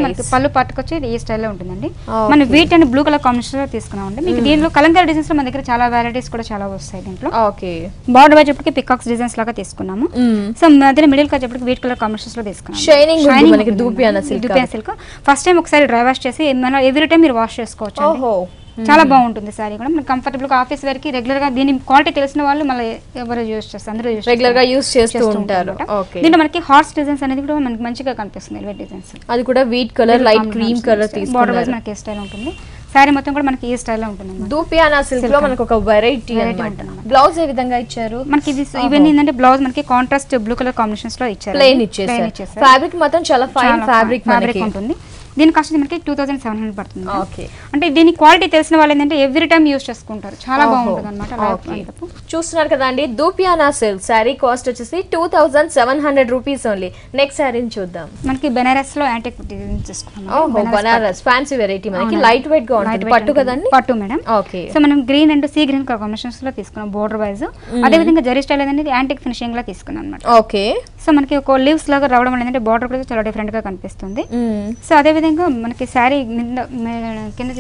మనకి పళ్ళు పట్టుకొచ్చి ఈ స్టైల్లో ఉంటుందండి. మనం wheat and blue colour combination లో తీసుకున్నామండి. మీకు దీంట్లో కలంకారీ డిజైన్స్ లో మన దగ్గర చాలా వెరైటీస్ కూడా చాలా వస్తాయి. దీంట్లో ఓకే, బార్డర్ వచ్చేప్పటికి పికాక్స్ డిజైన్స్ లాగా తీసుకున్నాము. సో మధ్య మిడిల్ వచ్చేప్పటికి వీట్ కలర్ కాంబినేషన్స్ లో తీసుకున్నాము. షైనింగ్ మనకి ధూపియానా సిల్క్. ఫస్ట్ టైం ఒకసారి డ్రై వాష్ చేసి ఎవ్రీ టైం మీరు వాష్ చేసుకోవచ్చు. చాలా బాగుంటుంది సారీ కూడా. మనకి కంఫర్టబుల్ గా ఆఫీస్ వరకు రెగ్యులర్ గా దీని క్వాలిటీ తెలిసిన వాళ్ళు మళ్ళీ ఎవరు యూస్ చేస్తారు, అందరూ రెగ్యులర్ గా యూస్ చేస్తూ ఉంటారు. దీంట్లో మనకి హార్స్ డిజైన్స్ అనేది కూడా మనకి మంచిగా కనిపిస్తుంది. ఎలివేట్ డిజైన్స్ అది కూడా wheat colour, light cream colour తీసుకున్నారు. బార్డర్ వైస్ మనకి ఏ స్టైల్ ఉంటుంది, సారీ మొత్తం కూడా మనకి ఈ స్టైల్ లో ఉంటుంది. ధూపియానా సిల్క్ లో మనకి ఒక వెరైటీ ఉంటుంది. బ్లౌజ్ ఏ విధంగా ఇచ్చారు మనకి ఇది ఇవన్నీ ఏంటంటే బ్లౌజ్ మనకి కాంట్రాస్ట్ బ్లూ కలర్ కాంబినేషన్స్ లో ఇచ్చారు. ప్లెయిన్ ఇచ్చేసారు. ఫ్యాబ్రిక్ మాత్రం చాలా ఫైన్ ఫ్యాబ్రిక్ ఉంటుంది. దీని కాస్ట్ మనకి 2700 పడుతుంది. అంటే దీని క్వాలిటీ తెలిసిన వాళ్ళు ఏంటంటే ఎవ్రీ టైం యూస్ చేసుకుంటారు, చాలా బాగుంటుంది అనమాట. చూస్తున్నారు కదా అండి, ధూపియానా సిల్క్ శారీ కాస్ట్ వచ్చేసి 2700 రూపీస్ ఓన్లీ. నెక్స్ట్ శారీని చూద్దాం. మనకి బెనారస్ లో యాంటిక్ డిజైన్ చేసుకున్నాం. బనారస్ ఫ్యాన్సీ వెరైటీ, మనకి లైట్ వెయిట్ గా ఉంటుంది. పట్టు కదండి, పట్టు మేడం. ఓకే. సో మనం green and sea green combinations లో తీసుకున్నాం బోర్డర్ వైజ్. అదే విధంగా జరీ స్టైల్ అనేది యాంటిక్ ఫినిషింగ్ లో తీసుకున్నాం అనమాట. ఓకే. సో మనకి ఒక లీవ్స్ లాగా రావడం అనేది బార్డర్ కూడా చాలా డిఫరెంట్ గా కనిపిస్తుంది. సో అదే విధంగా మనకి శారీ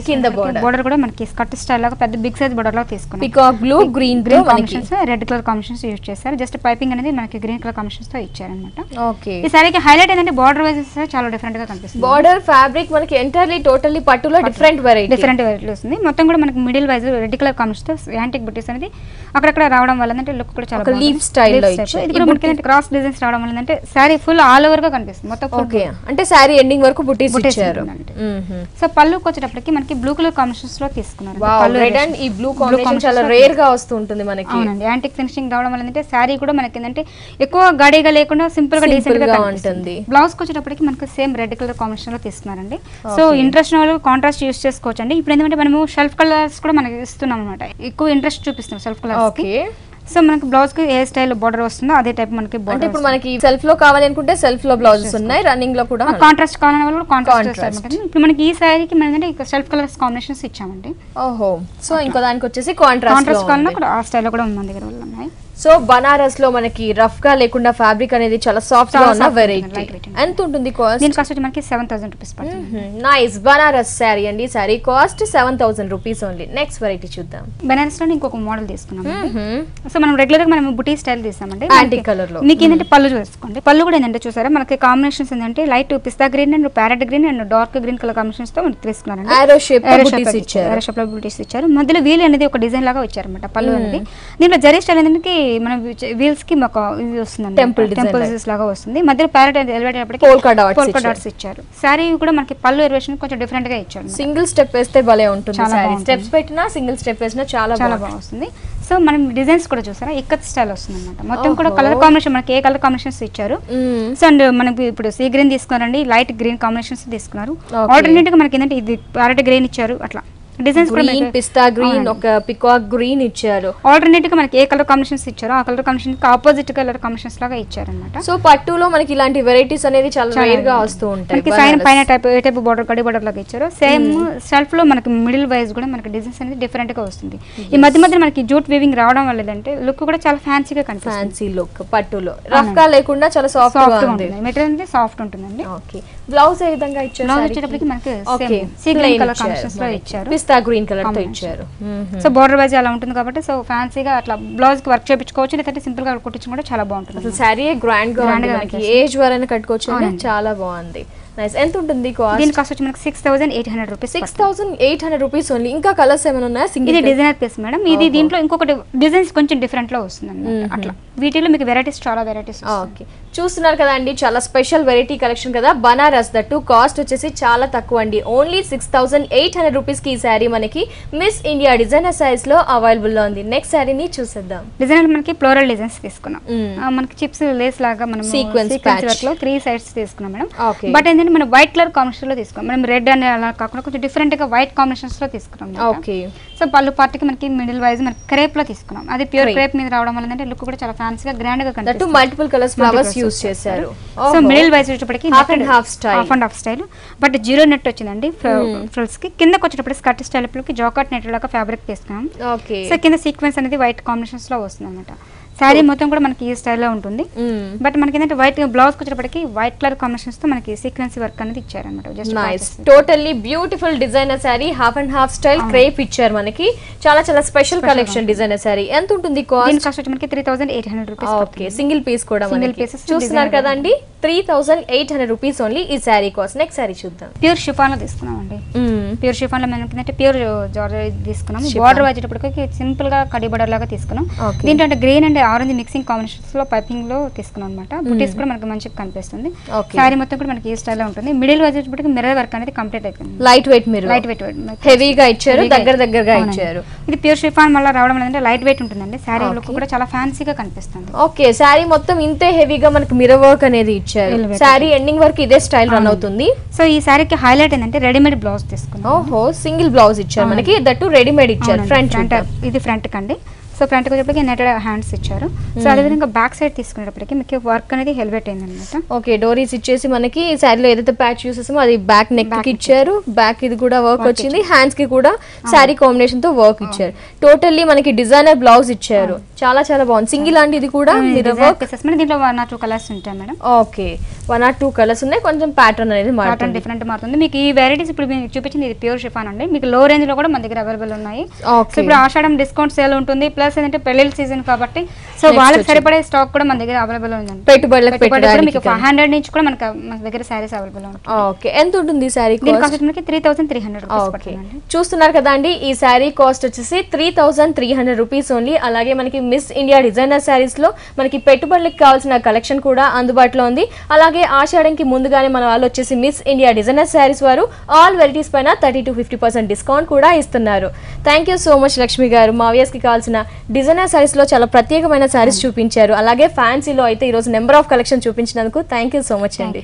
కింద బోర్డర్ కూడా మనకి స్కర్ట్ స్టైల్ లాగా పెద్ద బిగ్ సైజ్ బోర్డర్ లాగా తీసుకున్నాం. Peacock blue, green combinations, red colour combinations use చేశారు. జస్ట్ పైపింగ్ అనేది మనకి గ్రీన్ కలర్ కాంబినేషన్స్ తో ఇచ్చారన్నమాట. ఓకే. ఈ శారీకి హైలైట్ ఏంటంటే బార్డర్ వైజ్ చాలా డిఫరెంట్ గా కనిపిస్తుంది. బార్డర్ ఫ్యాబ్రిక్ మనకి ఎంటైర్లీ టోటల్లీ పట్టులో డిఫరెంట్ వెరైటీ వస్తుంది. మొత్తం కూడా మనకి middle wise red colour combination తో యాంటిక్ బుటీస్ అనేది అక్కడక్కడ రావడం వల్ల అంటే లుక్ కూడా చాలా లీవ్ స్టైల్ లో ఇచ్చారు. ఇది కూడా మనకి క్రాస్ డిజైన్స్ రావడం వల్ల అంటే శారీ ఫుల్ ఆల్ ఓవర్ గా కనిపిస్తుంది మొత్తం. ఓకే, అంటే శారీ ఎండింగ్ వరకు బుటీస్ ఇచ్చారు. సో పళ్ళుకి వచ్చేటప్పటికి మనకి బ్లూ కలర్ కాంబినేషన్స్ లో తీసుకున్నారు. రెడ్ అండ్ ఈ బ్లూ కాంబినేషన్ చాలా రేర్ గా వస్తుంటుంది మనకి. అవునండి, యాంటిక్ ఫినిషింగ్ రావడం వల్ల అంటే శారీ కూడా మనకి ఏంటంటే ఎక్కువ గాడిగా లేకుండా సింపుల్ గా డీసెంట్ గా ఉంటుంది. బ్లౌజ్ కి వచ్చేటప్పటికి మనకి సేమ్ రెడ్ కలర్ కాంబినేషన్ లో తీసుకున్నారండి. సో ఇంట్రెస్ట్ వాళ్ళు కాంట్రాస్ట్ యూస్ చేసుకోవచ్చు అండి. ఇప్పుడు ఏంటంటే మనము షెల్ఫ్ కలర్స్ కూడా మనకి ఇస్తున్నాం అనమాట, ఎక్కువ ఇంట్రెస్ట్ చూపిస్తున్నాం షెల్ఫ్ కలర్స్ కి. సో మనకి బ్లౌజ్ కి ఏ స్టైల్ బోర్డర్ వస్తుందో అదే టైప్ మనకి బోర్డర్. ఇప్పుడు మనకి సెల్ఫ్ లో కావాలి అనుకుంటే సెల్ఫ్ లో బ్లౌజెస్ ఉన్నాయి, రన్నింగ్ లో కూడా కాంట్రాస్ట్ కావాలనే వాళ్ళు కాంట్రాస్ట్. ఇప్పుడు మనకి ఈ శారీకి మనకి సెల్ఫ్ కలర్స్ కాంబినేషన్స్ ఇచ్చామండి. ఓహో, సో ఇంకో దానికి వచ్చేసి కాంట్రాస్ట్ కావాలన్నా ఆ స్టైల్ కూడా మన దగ్గర ఉన్నాయి. సో బనారస్ లో మనకి రఫ్ గా లేకుండా ఫ్యాబ్రిక్ అనేది చాలా సాఫ్ట్ గా ఉన్న వెరైటీ. ఎంత ఉంటుంది కాస్ట్? దీని కాస్ట్ మనకి 7000 రూపీస్ పడుతుంది. నైస్ బనారస్ శారీ అండి. Sari cost 7000 rupees only. Next variety చూద్దాం. బనారస్ లో ఇంకొక మోడల్ తీసుకున్నాం. సో మనం రెగ్యులర్ గా మనం బుటీ స్టైల్ తీసామండి, యాంటిక్ కలర్ లో. మీకు ఏంటంటే పళ్ళు చూసుకోండి. పళ్ళు కూడా ఏంటంటే చూసారా మనకి కాంబినేషన్స్ ఏంటంటే light pista green and parrot green and dark green colour combinations తో మనకి తీసుకున్నారండి. ఏరో షేప్ లో బుటీస్ ఇచ్చారు. మధ్యలో వీల్ అనేది ఒక డిజైన్ లాగా ఇచ్చారన్నమాట పళ్ళు అనేది. దీంట్లో జరీ స్టైల్ అనేది మనం వీల్స్ కి మాకు ఇది వస్తుంది, టెంపుల్స్ లాగా వస్తుంది. మధ్యలో ప్యారెట్ ఎలివేటప్పటికి పోల్కా డాట్స్ ఇచ్చారు. శారీ కూడా మనకి పళ్ళు ఎలివేషన్ కొంచెం డిఫరెంట్ గా ఇచ్చారు. సింగిల్ స్టెప్ వేస్తే భలే ఉంటుంది. స్టెప్స్ పెట్టినా సింగిల్ స్టెప్ వేసినా చాలా బాగా వస్తుంది. సో మనం డిజైన్స్ కూడా చూసారా ఇక్కత్ స్టైల్ వస్తుంది అనమాట. మొత్తం కూడా కలర్ కాంబినేషన్ మనకి ఏ కలర్ కాంబినేషన్స్ ఇచ్చారు. సో అండ్ మనకి ఇప్పుడు సీ గ్రీన్ తీసుకున్నారండి, లైట్ గ్రీన్ కాంబినేషన్స్ తీసుకున్నారు. ఆల్టర్నేట్ గా మనకి ఏంటంటే ఇది ప్యారెట్ గ్రీన్ ఇచ్చారు. అట్లా డిజైన్స్ గ్రీన్, పిస్తా గ్రీన్, ఒక పికాక్ గ్రీన్ ఇచ్చారు. ఆల్టర్నేట్ గా మనకి ఏ కలర్ కాంబినేషన్స్ ఇచ్చారో ఆ కలర్ కాంబినేషన్ కి ఆపోజిట్ కలర్ కాంబినేషన్స్ లాగా ఇచ్చారన్నమాట. సో పట్టులో మనకి ఇలాంటి వెరైటీస్ అనేది చాలా రేర్ గా వస్తూ ఉంటాయి. పైన టైప్ ఏ టైప్ బోర్డర్ కడి బోర్డర్ లాగా ఇచ్చారు. సేమ్ సెల్ఫ్ లో మనకి మిడిల్ వైజ్ కూడా మనకి డిజైన్స్ అనేది డిఫరెంట్ గా వస్తుంది. ఈ మధ్య మధ్య మనకి జూట్ వీవింగ్ రావడం వల్ల ఏంటంటే లుక్ కూడా చాలా ఫ్యాన్సీగా కనిపిస్తుంది. ఫ్యాన్సీ లుక్ పట్టులో రఫ్ గా లేకుండా చాలా సాఫ్ట్ గా ఉంటుంది. మెటీరియల్ అనేది సాఫ్ట్ ఉంటుందండి. ఓకే, బ్లౌజ్ ఏ విధంగా ఇచ్చారు? బ్లౌజ్ వచ్చేటప్పటికి మనకి సీ గ్రీన్ కలర్ కాంబినేషన్స్ లో ఇచ్చారు, పిస్తా గ్రీన్ కలర్ తో ఇచ్చారు. సో బోర్డర్ వైజ్ అలా ఉంటుంది కాబట్టి సో ఫ్యాన్సీగా అట్లా బ్లౌజ్ కి వర్క్ చేయించుకోవచ్చు, లేదంటే సింపుల్ గా కుట్టించుకుంటే కూడా చాలా బాగుంటుంది. అసలు శారీ గ్రాండ్ గా మనకి ఏజ్ వరైనా కట్టుకోవచ్చు, చాలా బాగుంది. నైస్. ఎంత ఉంటుంది కాస్ట్? దీని కాస్ట్ వచ్చి మనకి 6800 రూపీస్. 6800 rupees only. ఇంకా కలర్స్ ఏమైనా ఉన్నాయా? ఇది డిజైనర్ పీస్ మేడం. ఇది దీంట్లో ఇంకొకటి డిజైన్స్ కొంచెం డిఫరెంట్ లో వస్తుంది అన్నమాట. అట్లా వీటిలో మీకు వెరైటీస్, చాలా వెరైటీస్. ఓకే, చూస్తున్నారు కదా అండి, చాలా స్పెషల్ వెరైటీ కలెక్షన్ కదా, బనారస్ దట్టు. కాస్ట్ వచ్చేసి చాలా తక్కువ అండి, ఓన్లీ 6800 రూపీస్ కి ఈ శారీ మనకి మిస్ ఇండియా డిజైనర్ సైజ్ లో అవైలబుల్ లో ఉంది. నెక్స్ట్ శారీని చూసేద్దాం. డిజైనర్ మనకి ఫ్లోరల్ డిజైన్స్ తీసుకున్నాం, మనకి చిప్స్ లేస్ లాగా మనం సీక్వెన్స్ వర్క్ లో 3 సైడ్స్ తీసుకున్నాం మేడం. బట్ ఏంటంటే మనం వైట్ కలర్ కాంబినేషన్ లో తీసుకున్నాం, మనం రెడ్ అనే అలా కాకుండా కొంచెం డిఫరెంట్ గా వైట్ కాంబినేషన్స్ లో తీసుకున్నాం. ఓకే, సో పళ్ళు పార్టీకి మనకి మిడిల్ వైజ్ మనకి క్రేప్ లో తీసుకున్నాం. అది ప్యూర్ క్రేప్ మీద రావడం వల్ల అంటే లుక్ కూడా చాలా ఫ్యాన్సీగా గ్రాండ్ గా కనిపిస్తుంది. మల్టిపుల్ కలర్స్ ఫ్లవర్స్ యూస్ చేశారు. సో మిడిల్ వైజ్ వచ్చేటప్పటికి half and half style, but zero net వచ్చిందండి ఫ్రిల్స్ కి. కిందకి వచ్చేటప్పుడు స్కర్ట్ స్టైల్ కి జాకాట్ నెట్ లాగా ఫ్యాబ్రిక్ తీసుకున్నాం. సో కింద సీక్వెన్స్ అనేది వైట్ కాంబినేషన్స్ లో వస్తుంది అనమాట. శారీ మొత్తం కూడా మనకి ఈ స్టైల్లో ఉంటుంది, బట్ మనకి ఏంటంటే వైట్ బ్లౌజ్ వచ్చేటప్పటికి వైట్ కలర్ కాంబినేషన్స్ తో మనకి సీక్వెన్సీ వర్క్ అనేది ఇచ్చారన్నమాట. Nice, totally beautiful designer sari, half and half style crepe ఇచ్చారు మనకి. చాలా చాలా స్పెషల్ కలెక్షన్ డిజైనర్ శారీ. ఎంత ఉంటుంది కాస్ట్? కాస్ట్ వచ్చి మనకి 3800 రూపీస్. ఓకే, సింగిల్ పీస్ కూడా మనకి చూస్తున్నారు కదండి, 3800 రూపీస్ ఓన్లీ ఈ శారీ కాస్ట్. నెక్స్ట్ శారీ చూద్దాం. ప్యూర్ షిఫాన్ లో తీసుకున్నాం అండి. ప్యూర్ షిఫాన్ లో మనకి ప్యూర్ జార్జెట్ తీసుకున్నాం. బార్డర్ వచ్చేటప్పటికి సింపుల్ గా కడి బార్డర్ లాగా తీసుకున్నాం. దీంట్లో అంటే green and orange mixing combinations లో పైపింగ్ లో తీసుకున్నాం అనమాట. బుటీస్ కూడా మనకి మంచిగా కనిపిస్తుంది. శారీ మొత్తం కూడా మనకి ఈ స్టైల్ లో ఉంటుంది. మిడిల్ వచ్చేటప్పటికి మిర్రర్ వర్క్ అనేది కంప్లీట్ అయిపోయింది. Light weight mirror, light weight హెవీగా ఇచ్చారు, దగ్గరగా ఇచ్చారు. ఇది ప్యూర్ షిఫాన్ వల్ల రావడం వల్ల లైట్ వెయిట్ ఉంటుందండి. శారీ లుక్ కూడా చాలా ఫ్యాన్సీగా కనిపిస్తుంది. ఓకే, శారీ మొత్తం ఇంతే హెవీగా మనకి మిర్రర్ వర్క్ అనేది ఇచ్చారు. శారీ ఎండింగ్ వరకు ఇదే స్టైల్ రన్ అవుతుంది. సో ఈ శారీకి హైలైట్ ఏంటంటే రెడీమేడ్ బ్లౌజ్ తీసుకున్నాం. ఓహో, సింగిల్ బ్లౌజ్ ఇచ్చారు మనకి, దట్టు రెడీమేడ్ ఇచ్చారు. ఫ్రంట్ ఇది ఫ్రంట్ కండి. సో ఫ్రంట్ వచ్చేప్పటికి నెటెడ్ హ్యాండ్స్ ఇచ్చారు. సో అదేవిధంగా బ్యాక్ సైడ్ తీసుకునేటప్పటికి మీకు వర్క్ అనేది హెల్మెట్ అయింది అనమాట. ఓకే, డోరీస్ ఇచ్చేసి మనకి శారీలో ఏదైతే ప్యాచ్ యూస్ చేసామో అది బ్యాక్ నెక్ కి ఇచ్చారు. బ్యాక్ ఇది కూడా వర్క్ వచ్చింది, హ్యాండ్స్ కి కూడా శారీ కాంబినేషన్ తో వర్క్ ఇచ్చారు. టోటల్లీ మనకి డిజైనర్ బ్లౌజ్ ఇచ్చారు. చాలా చాలా బాగుంది. సింగిల్ అండి ఇది కూడా దీంట్లో 1 or 2 కలర్స్ ఉంటాయి మేడం. ఓకే, 1 or 2 కలర్స్ ఉన్నాయి. కొంచెం ప్యాటర్న్ అనేది ప్యాటర్న్ డిఫరెంట్ మారుతుంది. మీకు ఈ వెరైటీస్ ఇప్పుడు మీకు చూపించింది ఇది ప్యూర్ షిఫాన్ అండి. మీకు లో రేంజ్ లో కూడా మన దగ్గర అవైలబుల్ ఉన్నాయి. సో ఇప్పుడు ఆషాఢం డిస్కౌంట్ సేల్ ఉంటుంది, ప్లస్ ఏంటంటే పెళ్లిళ్ళ సీజన్ కాబట్టి సో వాళ్ళకి సరిపడే స్టాక్ కూడా మన దగ్గర అవైలబుల్ ఉంది. పెట్టుబడులకు మీకు 500 నుంచి కూడా మనకి మన దగ్గర సారీస్ అవైలబుల్ ఉంటాయి. ఓకే, ఎంత ఉంటుంది ఈ సారీ కాస్ట్? మనకి 3300 రూపీస్ పడుతుందండి. చూస్తున్నారు కదా అండి, ఈ సారీ కాస్ట్ వచ్చేసి 3300 రూపీస్ ఓన్లీ. అలాగే మనకి మిస్ ఇండియా డిజైనర్ సారీస్ లో మనకి పెట్టుబడులకు కావాల్సిన కలెక్షన్ కూడా అందుబాటులో ఉంది. అలాగే ఆషాఢంకి ముందుగానే మన వాళ్ళు వచ్చేసి మిస్ ఇండియా డిజైనర్ సారీస్ వారు ఆల్ వెరైటీస్ పైన 30 to 50% డిస్కౌంట్ కూడా ఇస్తున్నారు. Thank you so much Lakshmi గారు. మా వ్యూయర్స్ కి కావాల్సిన డిజైనర్ సారీస్ లో చాలా ప్రత్యేకమైన సారీస్ చూపించారు. అలాగే ఫ్యాన్సీలో అయితే ఈ రోజు నెంబర్ ఆఫ్ కలెక్షన్ చూపించినందుకు థ్యాంక్ యూ సో మచ్ అండి.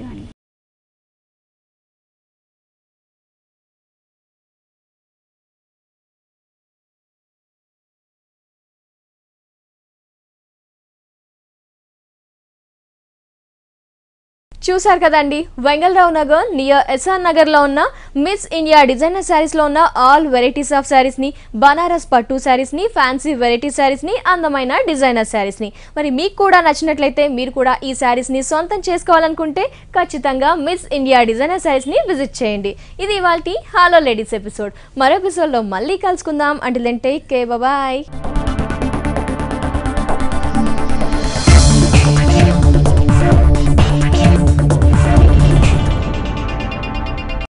చూసారు కదండి, వెంగళరావు నగర్ నియర్ ఎస్ఆర్ నగర్ లో ఉన్న మిస్ ఇండియా డిజైనర్ శారీస్ లో ఉన్న ఆల్ వెరైటీస్ ఆఫ్ శారీస్ ని, బనారస్ పట్టు శారీస్ ని, ఫ్యాన్సీ వెరైటీ శారీస్ ని, అందమైన డిజైనర్ శారీస్ ని. మరి మీకు కూడా నచ్చినట్లయితే మీరు కూడా ఈ శారీస్ ని సొంతం చేసుకోవాలనుకుంటే ఖచ్చితంగా మిస్ ఇండియా డిజైనర్ శారీస్ ని విజిట్ చేయండి. ఇది ఇవాల్టి హలో లేడీస్ ఎపిసోడ్. మరో ఎపిసోడ్ లో మళ్ళీ కలుసుకుందాం. Until then take care, bye by.